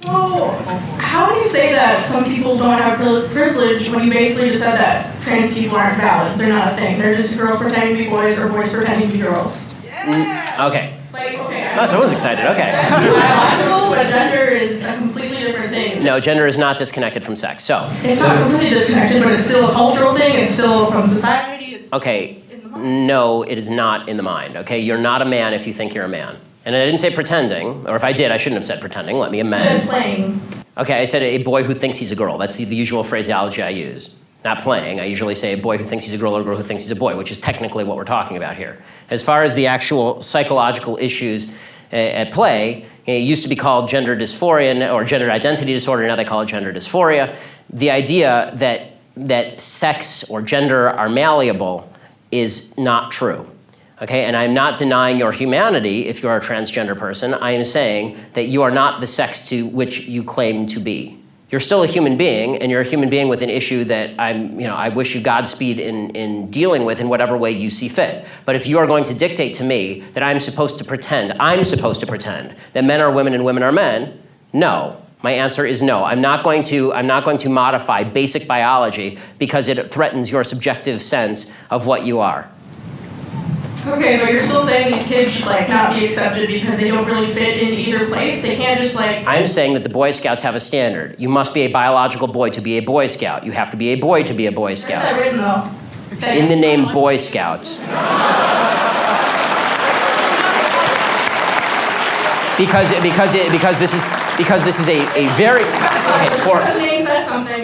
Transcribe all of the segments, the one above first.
So, how do you say that some people don't have privilege when you basically just said that trans people aren't valid? They're not a thing. They're just girls pretending to be boys or boys pretending to be girls. Okay. Like, okay. Oh, someone's excited. Okay. That's biological, but gender is a completely different thing. No, gender is not disconnected from sex. So. It's not completely disconnected, but it's still a cultural thing. It's still from society. It's Okay. No, it is not in the mind. Okay, you're not a man if you think you're a man. And I didn't say pretending, or if I did, I shouldn't have said pretending. Let me amend. You said playing. Okay, I said a boy who thinks he's a girl. That's the usual phraseology I use. Not playing. I usually say a boy who thinks he's a girl or a girl who thinks he's a boy, which is technically what we're talking about here. As far as the actual psychological issues at play, it used to be called gender dysphoria or gender identity disorder. Now they call it gender dysphoria. The idea that sex or gender are malleable is not true. Okay, and I'm not denying your humanity if you're a transgender person. I am saying that you are not the sex to which you claim to be. You're still a human being, and you're a human being with an issue that I wish you Godspeed in dealing with in whatever way you see fit. But if you are going to dictate to me that I'm supposed to pretend that men are women and women are men, no. My answer is no. I'm not going to modify basic biology because it threatens your subjective sense of what you are. Okay, but you're still saying these kids should not be accepted because they don't really fit in either place? They can't just I'm saying that the Boy Scouts have a standard. You must be a biological boy to be a Boy Scout. You have to be a boy to be a Boy Scout. Where's that written though? Okay. In the name Boy Scouts. Because this is a very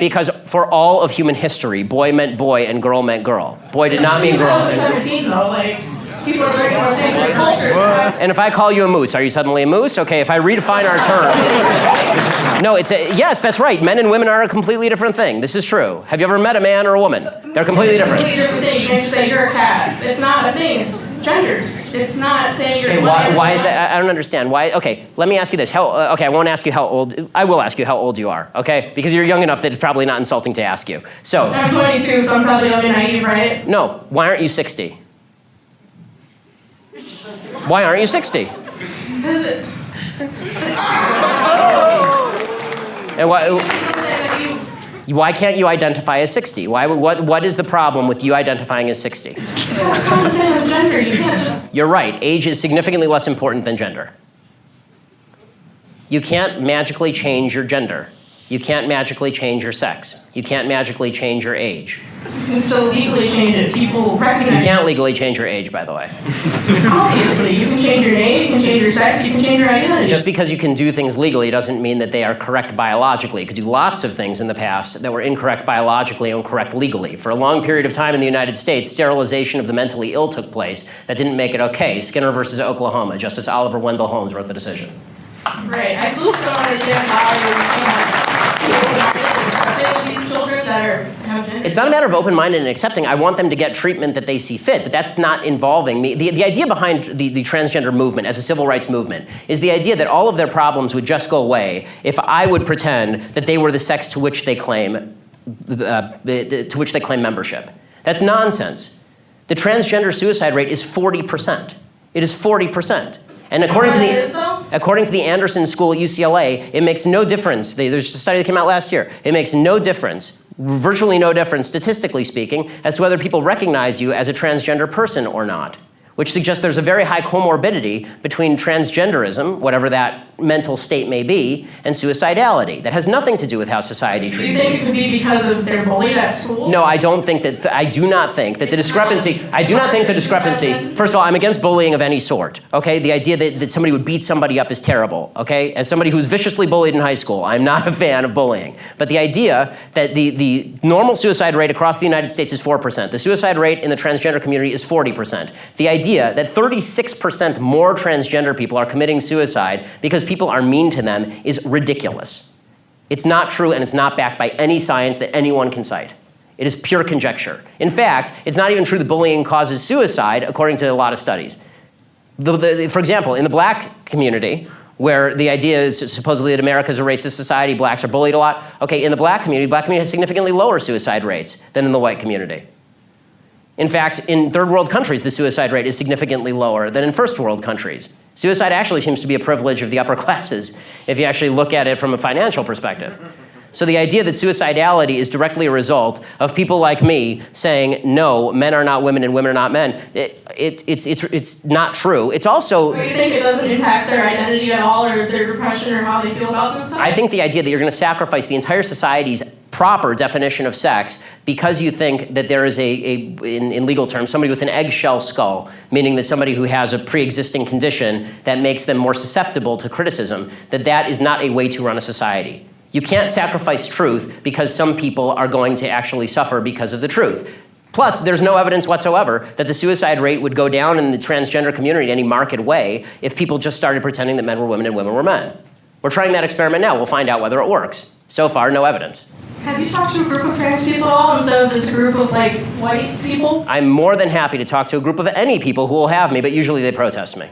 because for all of human history, boy meant boy and girl meant girl. Boy did not mean girl. People are very much changing their culture. And if I call you a moose, are you suddenly a moose? Okay, if I redefine our terms. No, yes, that's right. Men and women are a completely different thing. This is true. Have you ever met a man or a woman? They're completely different. It's a completely different thing. You can't just say you're a cat. It's not a thing. It's genders. It's not saying you're. Okay, why is that? I don't understand. Why? Okay, let me ask you this. Okay, I won't ask you how old. I will ask you how old you are. Okay, because you're young enough that it's probably not insulting to ask you. So. I'm 22, so I'm probably a bit naive, right? No. Why aren't you 60? Why aren't you 60? Because it. And why can't you identify as 60? What is the problem with you identifying as 60? Because it's not the same as gender. You can't just. You're right. Age is significantly less important than gender. You can't magically change your gender. You can't magically change your sex. You can't magically change your age. You can still legally change it. People recognize. You can't legally change your age, by the way. Obviously, you can change your name, you can change your sex, you can change your identity. Just because you can do things legally doesn't mean that they are correct biologically. You could do lots of things in the past that were incorrect biologically and correct legally. For a long period of time in the United States, sterilization of the mentally ill took place. That didn't make it okay. Skinner versus Oklahoma. Justice Oliver Wendell Holmes wrote the decision. Right. I still don't understand how these children that have gender. It's not a matter of open-minded and accepting. I want them to get treatment that they see fit, but that's not involving me. The idea behind the transgender movement as a civil rights movement is the idea that all of their problems would just go away if I would pretend that they were the sex to which they claim membership. That's nonsense. The transgender suicide rate is 40%. It is 40%. And according to the Anderson School at UCLA, it makes no difference. There's a study that came out last year. It makes no difference, virtually no difference, statistically speaking, as to whether people recognize you as a transgender person or not, which suggests there's a very high comorbidity between transgenderism, whatever that mental state may be, and suicidality. That has nothing to do with how society treats you. Do you think it could be because of they're bullied at school? No, I do not think that the discrepancy, first of all, I'm against bullying of any sort, okay? The idea that somebody would beat somebody up is terrible, okay? As somebody who's viciously bullied in high school, I'm not a fan of bullying. But the idea that the normal suicide rate across the United States is 4%. The suicide rate in the transgender community is 40%. The idea that 36% more transgender people are committing suicide because people are mean to them is ridiculous. It's not true, and it's not backed by any science that anyone can cite. It is pure conjecture. In fact, it's not even true that bullying causes suicide, according to a lot of studies. For example, in the black community, where the idea is supposedly that America is a racist society, blacks are bullied a lot. Okay, in the black community has significantly lower suicide rates than in the white community. In fact, in third world countries, the suicide rate is significantly lower than in first world countries. Suicide actually seems to be a privilege of the upper classes if you actually look at it from a financial perspective. So the idea that suicidality is directly a result of people like me saying, no, men are not women and women are not men, it's not true. It's also... So you think it doesn't impact their identity at all, or their depression, or how they feel about themselves? I think the idea that you're going to sacrifice the entire society's proper definition of sex because you think that there is in legal terms, somebody with an eggshell skull, meaning that somebody who has a pre-existing condition that makes them more susceptible to criticism, that is not a way to run a society. You can't sacrifice truth because some people are going to actually suffer because of the truth. Plus, there's no evidence whatsoever that the suicide rate would go down in the transgender community in any marked way if people just started pretending that men were women and women were men. We're trying that experiment now. We'll find out whether it works. So far, no evidence. Have you talked to a group of trans people at all instead of this group of white people? I'm more than happy to talk to a group of any people who will have me, but usually they protest me.